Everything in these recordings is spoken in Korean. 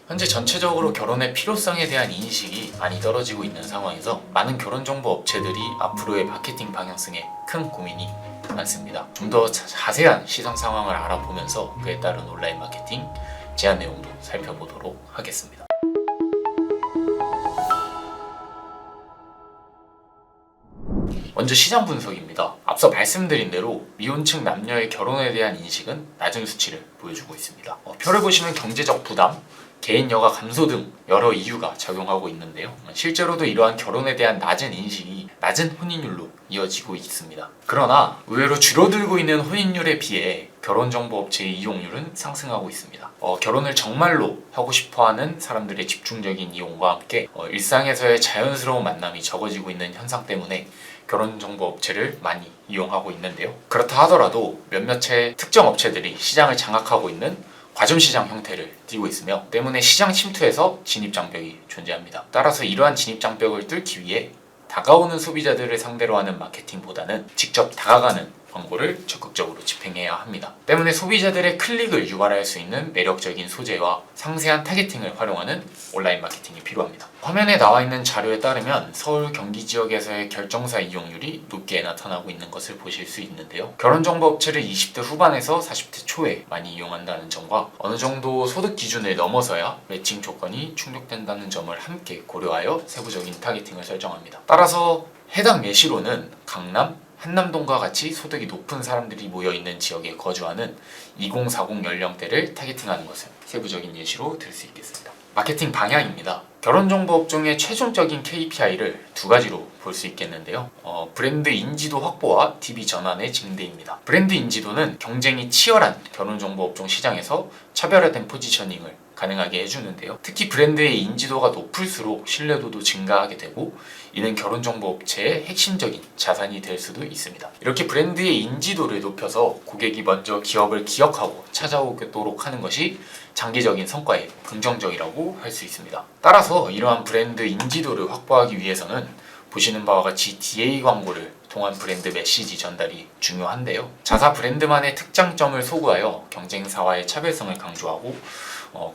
현재 전체적으로 결혼의 필요성에 대한 인식이 많이 떨어지고 있는 상황에서 많은 결혼정보 업체들이 앞으로의 마케팅 방향성에 큰 고민이 많습니다. 좀 더 자세한 시장 상황을 알아보면서 그에 따른 온라인 마케팅 제안 내용도 살펴보도록 하겠습니다. 먼저 시장 분석입니다. 앞서 말씀드린 대로 미혼층 남녀의 결혼에 대한 인식은 낮은 수치를 보여주고 있습니다. 표를 보시면 경제적 부담, 개인 여가 감소 등 여러 이유가 작용하고 있는데요. 실제로도 이러한 결혼에 대한 낮은 인식이 낮은 혼인율로 이어지고 있습니다. 그러나 의외로 줄어들고 있는 혼인율에 비해 결혼정보업체의 이용률은 상승하고 있습니다. 결혼을 정말로 하고 싶어하는 사람들의 집중적인 이용과 함께 일상에서의 자연스러운 만남이 적어지고 있는 현상 때문에 결혼정보업체를 많이 이용하고 있는데요. 그렇다 하더라도 몇몇의 특정 업체들이 시장을 장악하고 있는 과점시장 형태를 띠고 있으며 때문에 시장 침투에서 진입장벽이 존재합니다. 따라서 이러한 진입장벽을 뚫기 위해 다가오는 소비자들을 상대로 하는 마케팅보다는 직접 다가가는 광고를 적극적으로 집행해야 합니다. 때문에 소비자들의 클릭을 유발할 수 있는 매력적인 소재와 상세한 타겟팅을 활용하는 온라인 마케팅이 필요합니다. 화면에 나와 있는 자료에 따르면 서울 경기 지역에서의 결정사 이용률이 높게 나타나고 있는 것을 보실 수 있는데요. 결혼정보업체를 20대 후반에서 40대 초에 많이 이용한다는 점과 어느 정도 소득 기준을 넘어서야 매칭 조건이 충족된다는 점을 함께 고려하여 세부적인 타겟팅을 설정합니다. 따라서 해당 예시로는 강남, 한남동과 같이 소득이 높은 사람들이 모여있는 지역에 거주하는 2040 연령대를 타겟팅하는 것을 세부적인 예시로 들 수 있겠습니다. 마케팅 방향입니다. 결혼정보업종의 최종적인 KPI를 두 가지로 볼 수 있겠는데요. 브랜드 인지도 확보와 DB 전환의 증대입니다. 브랜드 인지도는 경쟁이 치열한 결혼정보업종 시장에서 차별화된 포지셔닝을 가능하게 해주는데요. 특히 브랜드의 인지도가 높을수록 신뢰도도 증가하게 되고 이는 결혼정보업체의 핵심적인 자산이 될 수도 있습니다. 이렇게 브랜드의 인지도를 높여서 고객이 먼저 기업을 기억하고 찾아오도록 하는 것이 장기적인 성과에 긍정적이라고 할 수 있습니다. 따라서 이러한 브랜드 인지도를 확보하기 위해서는 보시는 바와 같이 DA 광고를 통한 브랜드 메시지 전달이 중요한데요. 자사 브랜드만의 특장점을 소구하여 경쟁사와의 차별성을 강조하고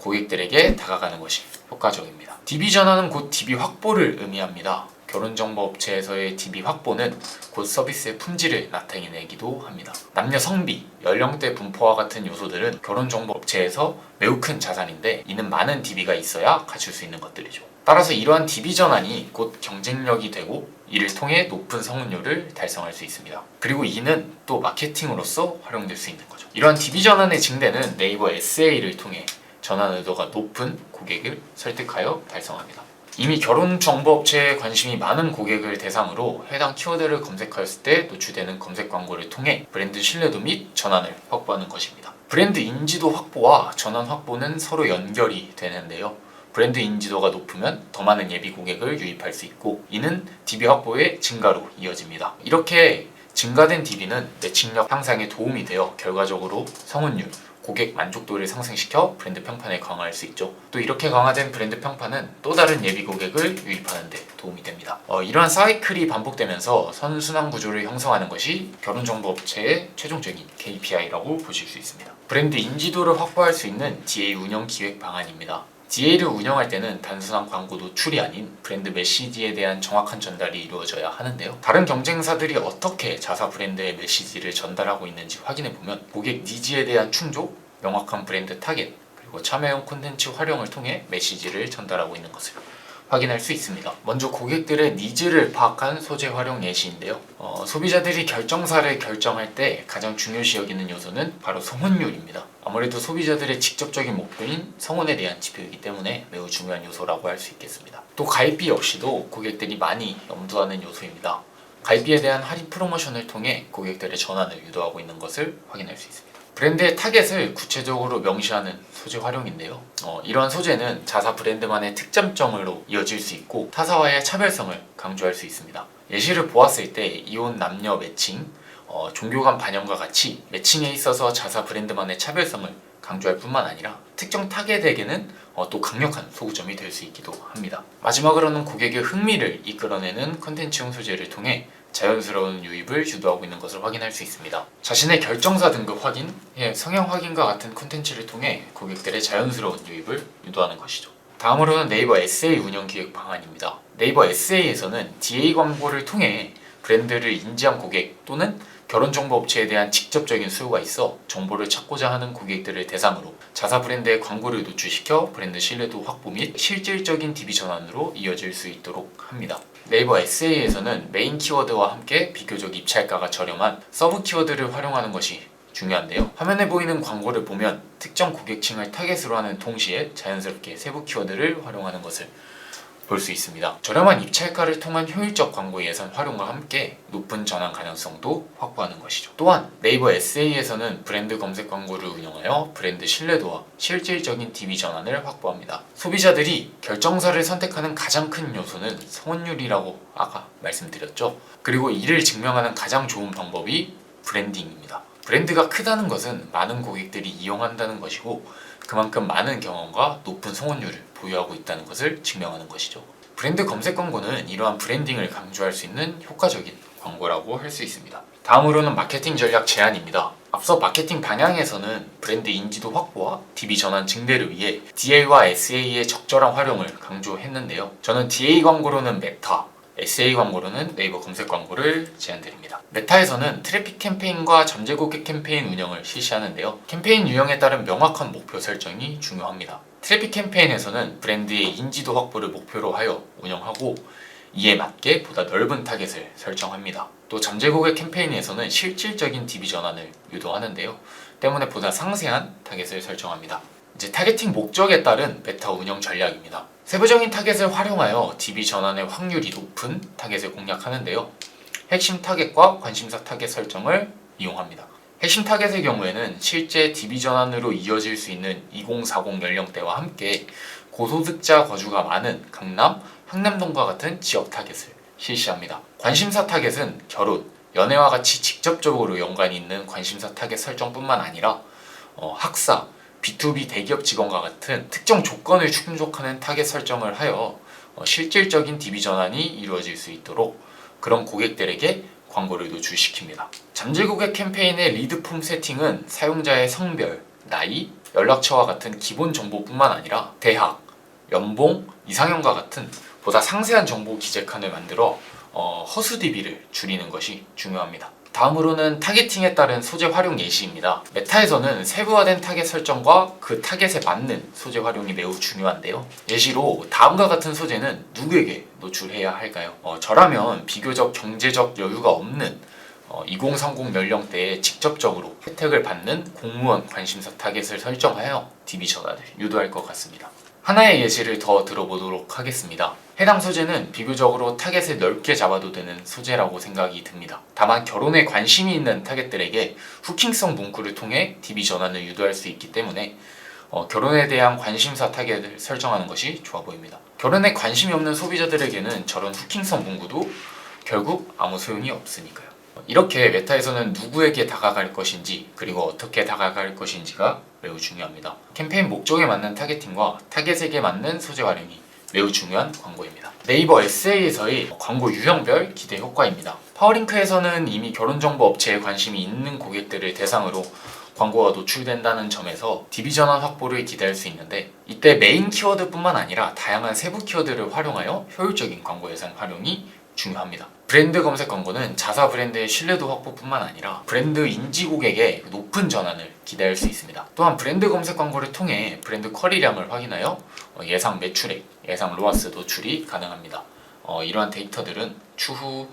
고객들에게 다가가는 것이 효과적입니다. DB 전환은 곧 DB 확보를 의미합니다. 결혼정보업체에서의 DB 확보는 곧 서비스의 품질을 나타내기도 합니다. 남녀 성비, 연령대 분포와 같은 요소들은 결혼정보업체에서 매우 큰 자산인데 이는 많은 DB가 있어야 갖출 수 있는 것들이죠. 따라서 이러한 DB 전환이 곧 경쟁력이 되고 이를 통해 높은 성운율을 달성할 수 있습니다. 그리고 이는 또 마케팅으로서 활용될 수 있는 거죠. 이러한 DB 전환의 증대는 네이버 SA를 통해 전환 의도가 높은 고객을 설득하여 달성합니다. 이미 결혼정보업체에 관심이 많은 고객을 대상으로 해당 키워드를 검색하였을 때 노출되는 검색 광고를 통해 브랜드 신뢰도 및 전환을 확보하는 것입니다. 브랜드 인지도 확보와 전환 확보는 서로 연결이 되는데요. 브랜드 인지도가 높으면 더 많은 예비 고객을 유입할 수 있고 이는 DB 확보의 증가로 이어집니다. 이렇게 증가된 DB는 매칭력 향상에 도움이 되어 결과적으로 성운율, 고객 만족도를 상승시켜 브랜드 평판을 강화할 수 있죠. 또 이렇게 강화된 브랜드 평판은 또 다른 예비 고객을 유입하는 데 도움이 됩니다. 이러한 사이클이 반복되면서 선순환 구조를 형성하는 것이 결혼정보업체의 최종적인 KPI라고 보실 수 있습니다. 브랜드 인지도를 확보할 수 있는 DA 운영 기획 방안입니다. DA를 운영할 때는 단순한 광고 노출이 아닌 브랜드 메시지에 대한 정확한 전달이 이루어져야 하는데요. 다른 경쟁사들이 어떻게 자사 브랜드의 메시지를 전달하고 있는지 확인해보면 고객 니즈에 대한 충족, 명확한 브랜드 타겟, 그리고 참여형 콘텐츠 활용을 통해 메시지를 전달하고 있는 것을 확인할 수 있습니다. 먼저 고객들의 니즈를 파악한 소재 활용 예시인데요. 소비자들이 결정사를 결정할 때 가장 중요시 여기는 요소는 바로 성혼율입니다. 아무래도 소비자들의 직접적인 목표인 성혼에 대한 지표이기 때문에 매우 중요한 요소라고 할 수 있겠습니다. 또 가입비 역시도 고객들이 많이 염두하는 요소입니다. 가입비에 대한 할인 프로모션을 통해 고객들의 전환을 유도하고 있는 것을 확인할 수 있습니다. 브랜드의 타겟을 구체적으로 명시하는 소재 활용인데요. 이러한 소재는 자사 브랜드만의 특장점으로 이어질 수 있고 타사와의 차별성을 강조할 수 있습니다. 예시를 보았을 때 이혼 남녀 매칭, 종교 간 반영과 같이 매칭에 있어서 자사 브랜드만의 차별성을 강조할 뿐만 아니라 특정 타겟에게는 또 강력한 소구점이 될 수 있기도 합니다. 마지막으로는 고객의 흥미를 이끌어내는 컨텐츠용 소재를 통해 자연스러운 유입을 유도하고 있는 것을 확인할 수 있습니다. 자신의 결정사 등급 확인, 성향 확인과 같은 콘텐츠를 통해 고객들의 자연스러운 유입을 유도하는 것이죠. 다음으로는 네이버 SA 운영 기획 방안입니다. 네이버 SA에서는 DA 광고를 통해 브랜드를 인지한 고객 또는 결혼정보업체에 대한 직접적인 수요가 있어 정보를 찾고자 하는 고객들을 대상으로 자사 브랜드의 광고를 노출시켜 브랜드 신뢰도 확보 및 실질적인 DB 전환으로 이어질 수 있도록 합니다. 네이버 SA에서는 메인 키워드와 함께 비교적 입찰가가 저렴한 서브 키워드를 활용하는 것이 중요한데요. 화면에 보이는 광고를 보면 특정 고객층을 타겟으로 하는 동시에 자연스럽게 세부 키워드를 활용하는 것을 볼 수 있습니다. 저렴한 입찰가를 통한 효율적 광고 예산 활용과 함께 높은 전환 가능성도 확보하는 것이죠. 또한 네이버 SA에서는 브랜드 검색 광고를 운영하여 브랜드 신뢰도와 실질적인 DB 전환을 확보합니다. 소비자들이 결정사를 선택하는 가장 큰 요소는 성원율이라고 아까 말씀드렸죠. 그리고 이를 증명하는 가장 좋은 방법이 브랜딩입니다. 브랜드가 크다는 것은 많은 고객들이 이용한다는 것이고 그만큼 많은 경험과 높은 성원율을 보유하고 있다는 것을 증명하는 것이죠. 브랜드 검색 광고는 이러한 브랜딩을 강조할 수 있는 효과적인 광고라고 할 수 있습니다. 다음으로는 마케팅 전략 제안입니다. 앞서 마케팅 방향에서는 브랜드 인지도 확보와 DB 전환 증대를 위해 DA와 SA의 적절한 활용을 강조했는데요. 저는 DA 광고로는 메타, SA 광고로는 네이버 검색 광고를 제안드립니다. 메타에서는 트래픽 캠페인과 잠재 고객 캠페인 운영을 실시하는데요. 캠페인 유형에 따른 명확한 목표 설정이 중요합니다. 트래픽 캠페인에서는 브랜드의 인지도 확보를 목표로 하여 운영하고 이에 맞게 보다 넓은 타겟을 설정합니다. 또 잠재 고객 캠페인에서는 실질적인 DB 전환을 유도하는데요. 때문에 보다 상세한 타겟을 설정합니다. 이제 타겟팅 목적에 따른 메타 운영 전략입니다. 세부적인 타겟을 활용하여 DB 전환의 확률이 높은 타겟을 공략하는데요. 핵심 타겟과 관심사 타겟 설정을 이용합니다. 핵심 타겟의 경우에는 실제 DB 전환으로 이어질 수 있는 2040 연령대와 함께 고소득자 거주가 많은 강남, 상남동과 같은 지역 타겟을 실시합니다. 관심사 타겟은 결혼, 연애와 같이 직접적으로 연관이 있는 관심사 타겟 설정뿐만 아니라 학사, B2B 대기업 직원과 같은 특정 조건을 충족하는 타겟 설정을 하여 실질적인 DB 전환이 이루어질 수 있도록 그런 고객들에게 광고를 노출시킵니다. 잠재 고객 캠페인의 리드폼 세팅은 사용자의 성별, 나이, 연락처와 같은 기본 정보뿐만 아니라 대학, 연봉, 이상형과 같은 보다 상세한 정보 기재칸을 만들어 허수 DB를 줄이는 것이 중요합니다. 다음으로는 타겟팅에 따른 소재 활용 예시입니다. 메타에서는 세부화된 타겟 설정과 그 타겟에 맞는 소재 활용이 매우 중요한데요. 예시로 다음과 같은 소재는 누구에게 노출해야 할까요? 저라면 비교적 경제적 여유가 없는 2030 연령대에 직접적으로 혜택을 받는 공무원 관심사 타겟을 설정하여 DB 전환을 유도할 것 같습니다. 하나의 예시를 더 들어보도록 하겠습니다. 해당 소재는 비교적으로 타겟을 넓게 잡아도 되는 소재라고 생각이 듭니다. 다만 결혼에 관심이 있는 타겟들에게 후킹성 문구를 통해 DB 전환을 유도할 수 있기 때문에 결혼에 대한 관심사 타겟을 설정하는 것이 좋아 보입니다. 결혼에 관심이 없는 소비자들에게는 저런 후킹성 문구도 결국 아무 소용이 없으니까요. 이렇게 메타에서는 누구에게 다가갈 것인지 그리고 어떻게 다가갈 것인지가 매우 중요합니다. 캠페인 목적에 맞는 타겟팅과 타겟에게 맞는 소재 활용이 매우 중요한 광고입니다. 네이버 SA에서의 광고 유형별 기대 효과입니다. 파워링크에서는 이미 결혼정보 업체에 관심이 있는 고객들을 대상으로 광고가 노출된다는 점에서 DB 전환 확보를 기대할 수 있는데 이때 메인 키워드뿐만 아니라 다양한 세부 키워드를 활용하여 효율적인 광고 예산 활용이 중요합니다. 브랜드 검색 광고는 자사 브랜드의 신뢰도 확보뿐만 아니라 브랜드 인지 고객의 높은 전환을 기대할 수 있습니다. 또한 브랜드 검색 광고를 통해 브랜드 쿼리량을 확인하여 예상 매출액, 예상 로아스 노출이 가능합니다. 이러한 데이터들은 추후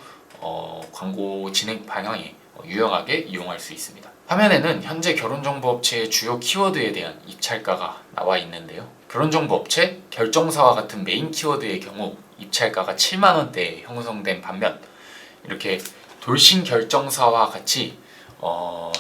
광고 진행 방향에 유용하게 이용할 수 있습니다. 화면에는 현재 결혼정보업체의 주요 키워드에 대한 입찰가가 나와 있는데요. 결혼정보업체, 결정사와 같은 메인 키워드의 경우 입찰가가 7만원대에 형성된 반면 이렇게 돌싱 결정사와 같이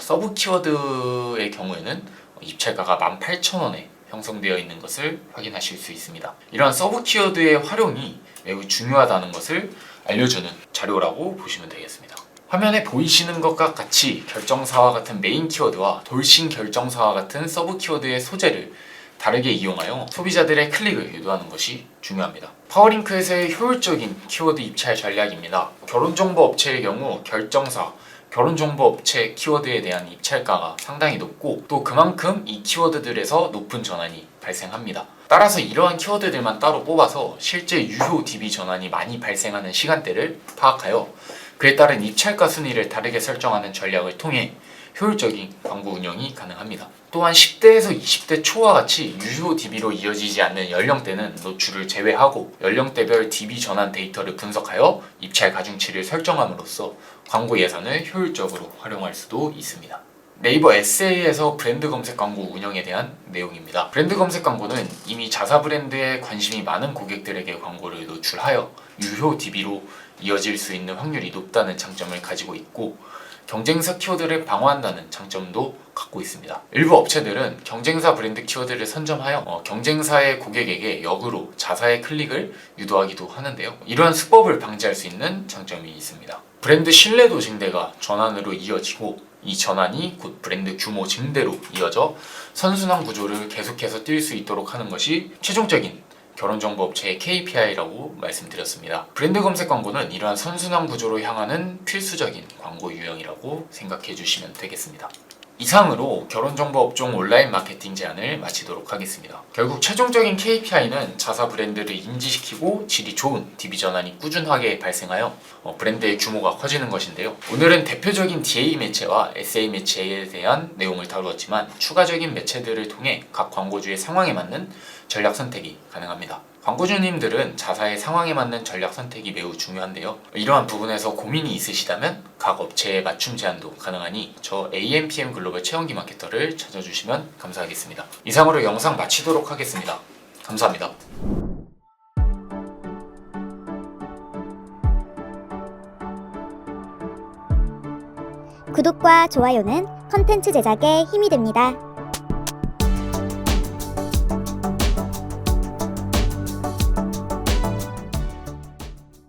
서브 키워드의 경우에는 입찰가가 18,000원에 형성되어 있는 것을 확인하실 수 있습니다. 이러한 서브 키워드의 활용이 매우 중요하다는 것을 알려주는 자료라고 보시면 되겠습니다. 화면에 보이시는 것과 같이 결정사와 같은 메인 키워드와 돌싱 결정사와 같은 서브 키워드의 소재를 다르게 이용하여 소비자들의 클릭을 유도하는 것이 중요합니다. 파워링크에서의 효율적인 키워드 입찰 전략입니다. 결혼정보 업체의 경우 결정사, 결혼정보 업체 키워드에 대한 입찰가가 상당히 높고 또 그만큼 이 키워드들에서 높은 전환이 발생합니다. 따라서 이러한 키워드들만 따로 뽑아서 실제 유효 DB 전환이 많이 발생하는 시간대를 파악하여 그에 따른 입찰가 순위를 다르게 설정하는 전략을 통해 효율적인 광고 운영이 가능합니다. 또한 10대에서 20대 초와 같이 유효 DB로 이어지지 않는 연령대는 노출을 제외하고 연령대별 DB 전환 데이터를 분석하여 입찰 가중치를 설정함으로써 광고 예산을 효율적으로 활용할 수도 있습니다. 네이버 SA에서 브랜드 검색 광고 운영에 대한 내용입니다. 브랜드 검색 광고는 이미 자사 브랜드에 관심이 많은 고객들에게 광고를 노출하여 유효 DB로 이어질 수 있는 확률이 높다는 장점을 가지고 있고 경쟁사 키워드를 방어한다는 장점도 갖고 있습니다. 일부 업체들은 경쟁사 브랜드 키워드를 선점하여 경쟁사의 고객에게 역으로 자사의 클릭을 유도하기도 하는데요. 이러한 수법을 방지할 수 있는 장점이 있습니다. 브랜드 신뢰도 증대가 전환으로 이어지고 이 전환이 곧 브랜드 규모 증대로 이어져 선순환 구조를 계속해서 뛸 수 있도록 하는 것이 최종적인 결혼정보업체의 KPI라고 말씀드렸습니다. 브랜드 검색 광고는 이러한 선순환 구조로 향하는 필수적인 광고 유형이라고 생각해 주시면 되겠습니다. 이상으로 결혼정보업종 온라인 마케팅 제안을 마치도록 하겠습니다. 결국 최종적인 KPI는 자사 브랜드를 인지시키고 질이 좋은 DB 전환이 꾸준하게 발생하여 브랜드의 규모가 커지는 것인데요. 오늘은 대표적인 DA 매체와 SA 매체에 대한 내용을 다루었지만 추가적인 매체들을 통해 각 광고주의 상황에 맞는 전략 선택이 가능합니다. 광고주님들은 자사의 상황에 맞는 전략 선택이 매우 중요한데요. 이러한 부분에서 고민이 있으시다면 각 업체의 맞춤 제안도 가능하니 저 AMPM 글로벌 채용기 마케터를 찾아주시면 감사하겠습니다. 이상으로 영상 마치도록 하겠습니다. 감사합니다. 구독과 좋아요는 컨텐츠 제작에 힘이 됩니다.